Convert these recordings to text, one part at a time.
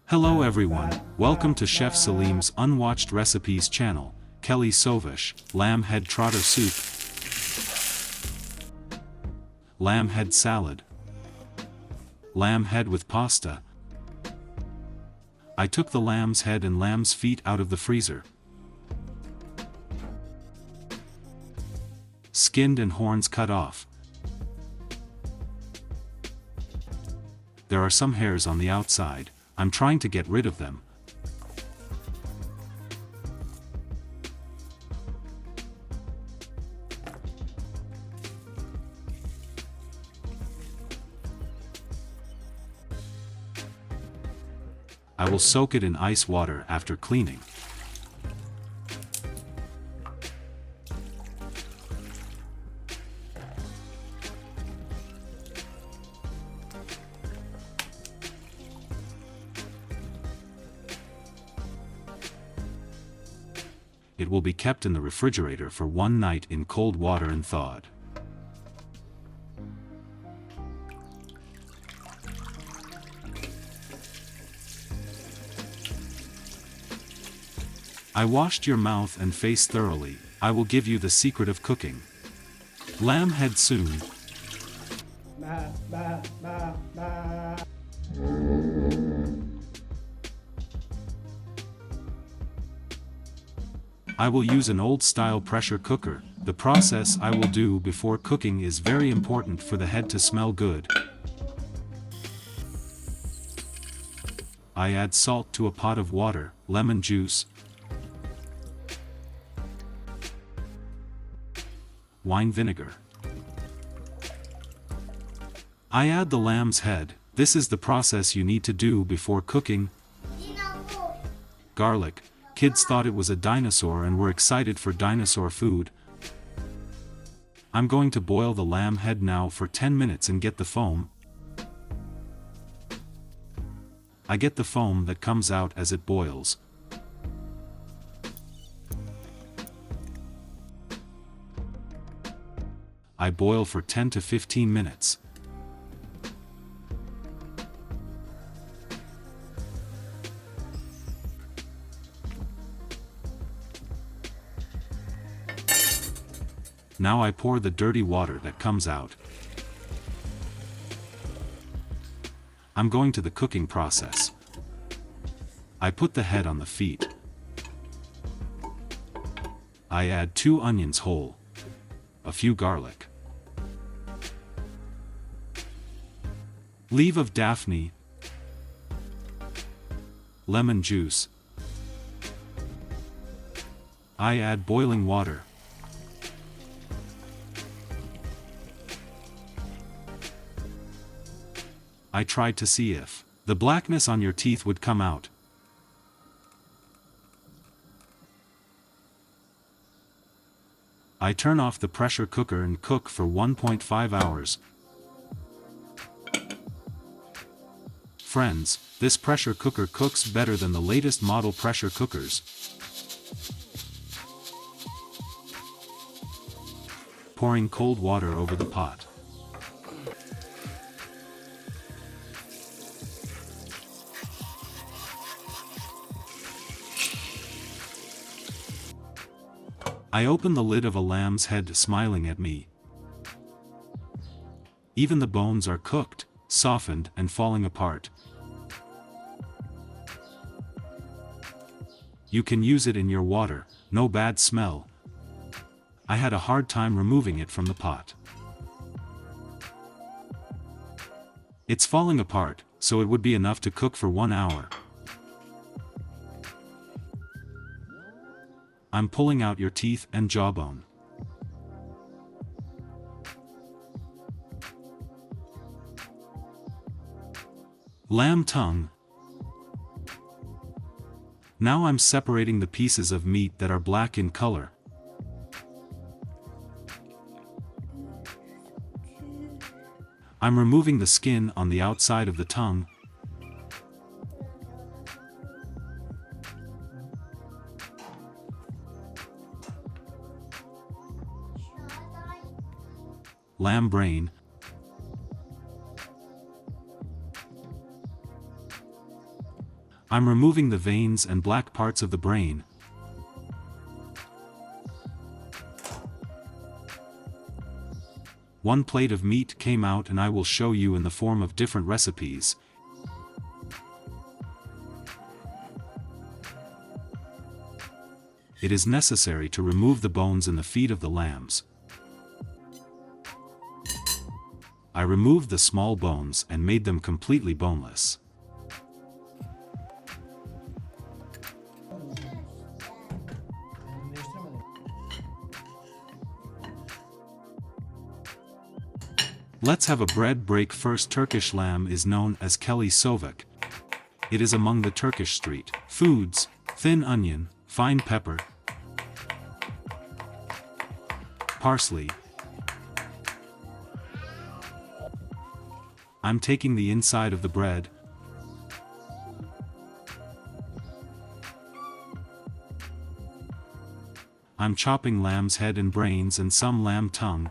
Hello everyone, welcome to Chef Salim's Unwatched Recipes channel. Kelle Sövüç, lamb head trotter soup, lamb head salad, lamb head with pasta. I took the lamb's head and lamb's feet out of the freezer. Skinned and horns cut off. There are some hairs on the outside. I'm trying to get rid of them. I will soak it in ice water after cleaning. It will be kept in the refrigerator for one night in cold water and thawed. I washed your mouth and face thoroughly. I will give you the secret of cooking. Lamb head soon. I will use an old-style pressure cooker. The process I will do before cooking is very important for the head to smell good. I add salt to a pot of water, lemon juice, wine vinegar. I add the lamb's head. This is the process you need to do before cooking. Garlic. Kids thought it was a dinosaur and were excited for dinosaur food. I'm going to boil the lamb head now for 10 minutes and get the foam. I get the foam that comes out as it boils. I boil for 10 to 15 minutes. Now I pour the dirty water that comes out. I'm going to the cooking process. I put the head on the feet. I add 2 onions whole, a few garlic, leaf of Daphne, lemon juice. I add boiling water. I tried to see if the blackness on your teeth would come out. I turn off the pressure cooker and cook for 1.5 hours. Friends, this pressure cooker cooks better than the latest model pressure cookers. Pouring cold water over the pot. I open the lid of a lamb's head, smiling at me. Even the bones are cooked, softened, and falling apart. You can use it in your water, no bad smell. I had a hard time removing it from the pot. It's falling apart, so it would be enough to cook for 1 hour. I'm pulling out your teeth and jawbone. Lamb tongue. Now I'm separating the pieces of meat that are black in color. I'm removing the skin on the outside of the tongue. Lamb brain. I'm removing the veins and black parts of the brain. One plate of meat came out, and I will show you in the form of different recipes. It is necessary to remove the bones and the feet of the lambs. I removed the small bones and made them completely boneless. Let's have a bread break first. Turkish lamb is known as kelle sövüç. It is among the Turkish street foods. Thin onion, fine pepper, parsley. I'm taking the inside of the bread. I'm chopping lamb's head and brains and some lamb tongue.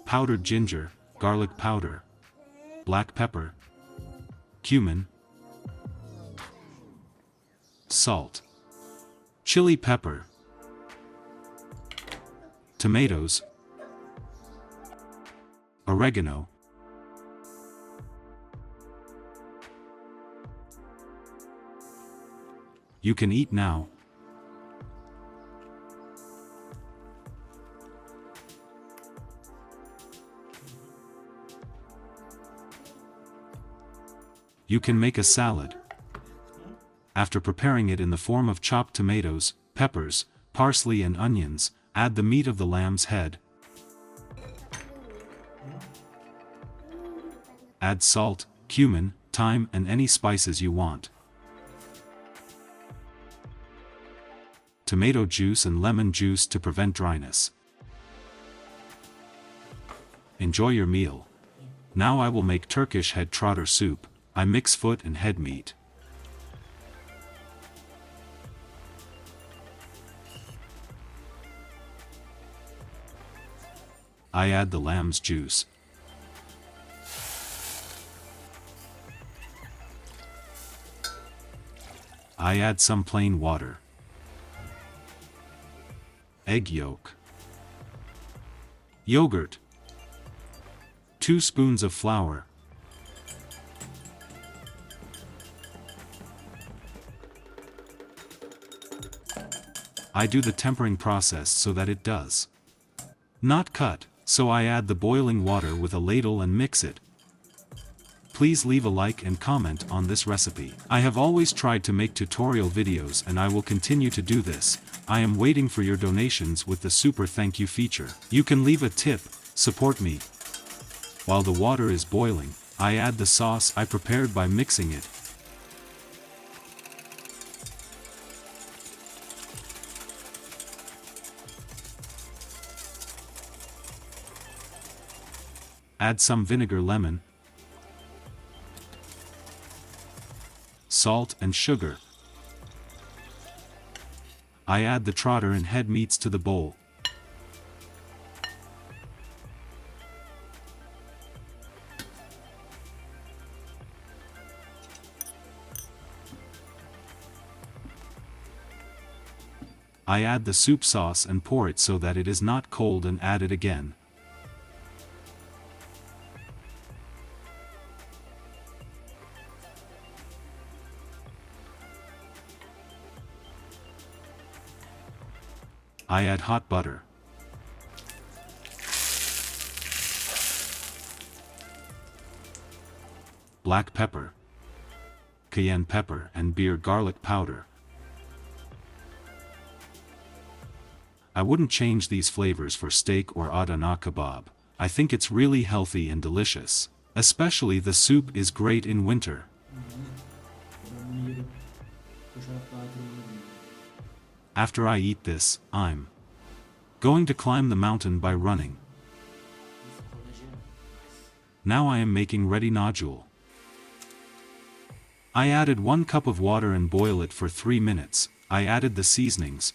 Powdered ginger, garlic powder, black pepper, cumin, salt, chili pepper, tomatoes, oregano, you can eat now. You can make a salad. After preparing it in the form of chopped tomatoes, peppers, parsley and onions, add the meat of the lamb's head. Add salt, cumin, thyme and any spices you want. Tomato juice and lemon juice to prevent dryness. Enjoy your meal. Now I will make Turkish head trotter soup. I mix foot and head meat. I add the lamb's juice. I add some plain water. Egg yolk. Yogurt. 2 spoons of flour. I do the tempering process so that it does not cut, so I add the boiling water with a ladle and mix it. Please leave a like and comment on this recipe. I have always tried to make tutorial videos and I will continue to do this. I am waiting for your donations with the super thank you feature. You can leave a tip, support me. While the water is boiling, I add the sauce I prepared by mixing it. Add some vinegar, lemon, salt and sugar. I add the trotter and head meats to the bowl. I add the soup sauce and pour it so that it is not cold and add it again. I add hot butter. Black pepper, cayenne pepper and beer garlic powder. I wouldn't change these flavors for steak or Adana kebab. I think it's really healthy and delicious. Especially the soup is great in winter. After I eat this, I'm going to climb the mountain by running. Now I am making ready nodule. I added 1 cup of water and boil it for 3 minutes. I added the seasonings.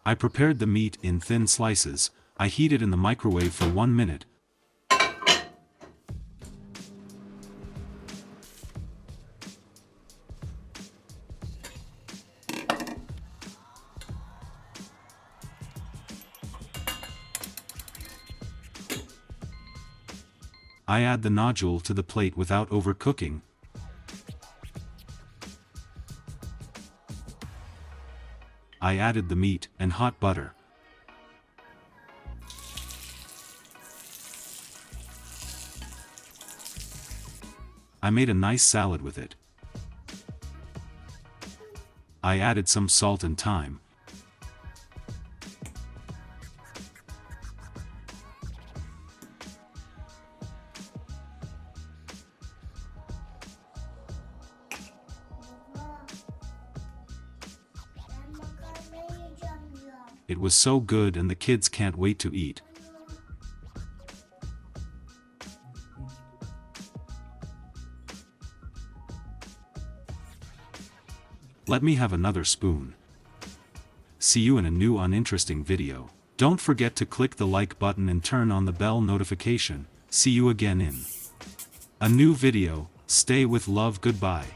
I prepared the meat in thin slices. I heated in the microwave for 1 minute. I add the nodule to the plate without overcooking. I added the meat and hot butter. I made a nice salad with it. I added some salt and thyme. It was so good and the kids can't wait to eat. Let me have another spoon. See you in a new uninteresting video. Don't forget to click the like button and turn on the bell notification. See you again in a new video. Stay with love. Goodbye.